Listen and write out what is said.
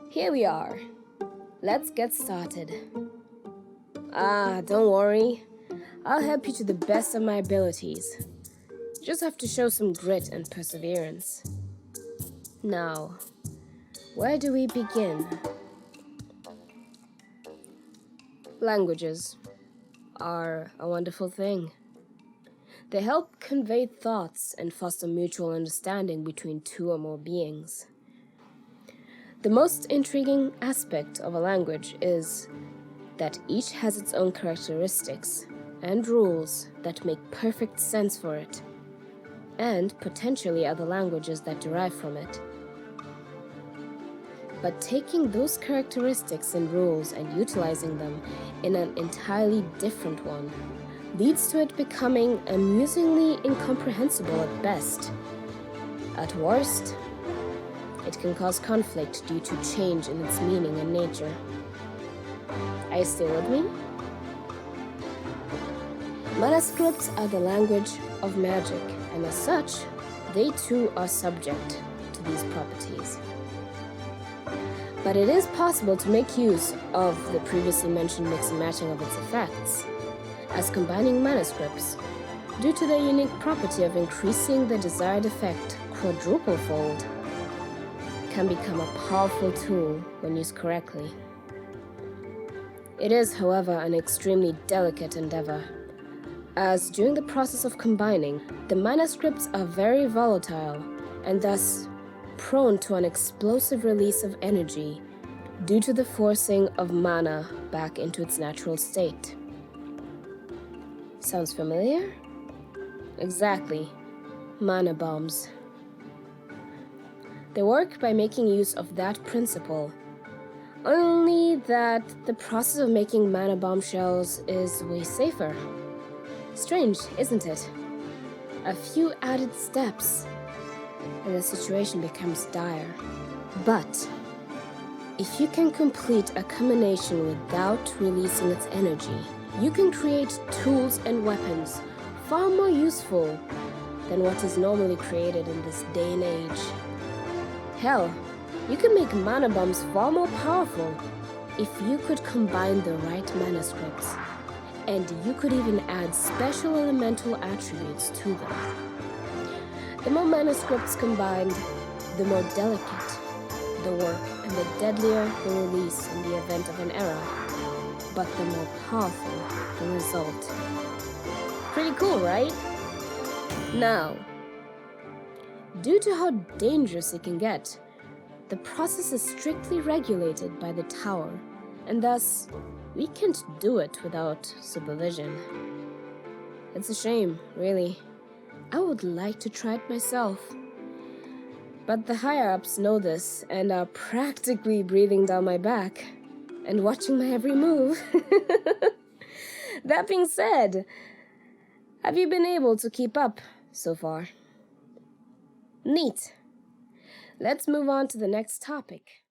Here we are. Let's get started. Don't worry. I'll help you to the best of my abilities. Just have to show some grit and perseverance. Now, where do we begin? Languages are a wonderful thing. They help convey thoughts and foster mutual understanding between two or more beings. The most intriguing aspect of a language is that each has its own characteristics and rules that make perfect sense for it, and potentially other languages that derive from it. But taking those characteristics and rules and utilizing them in an entirely different one leads to it becoming amusingly incomprehensible at best. At worst, it can cause conflict due to change in its meaning and nature. Are you still with me? Manuscripts are the language of magic, and as such, they too are subject to these properties. But it is possible to make use of the previously mentioned mix and matching of its effects, as combining manuscripts, due to their unique property of increasing the desired effect quadruple-fold, can become a powerful tool when used correctly. It is, however, an extremely delicate endeavor, as during the process of combining, the manuscripts are very volatile and thus prone to an explosive release of energy due to the forcing of mana back into its natural state. Sounds familiar? Exactly. Mana bombs. They work by making use of that principle, only that the process of making mana bomb shells is way safer. Strange, isn't it? A few added steps, and the situation becomes dire. But if you can complete a combination without releasing its energy, you can create tools and weapons far more useful than what is normally created in this day and age. Hell, you can make mana bombs far more powerful if you could combine the right manuscripts, and you could even add special elemental attributes to them. The more manuscripts combined, the more delicate the work and the deadlier the release in the event of an error, but the more powerful the result. Pretty cool, right? Now, due to how dangerous it can get, the process is strictly regulated by the tower, and thus, we can't do it without supervision. It's a shame, really. I would like to try it myself. But the higher-ups know this and are practically breathing down my back and watching my every move. That being said, have you been able to keep up so far? Neat. Let's move on to the next topic.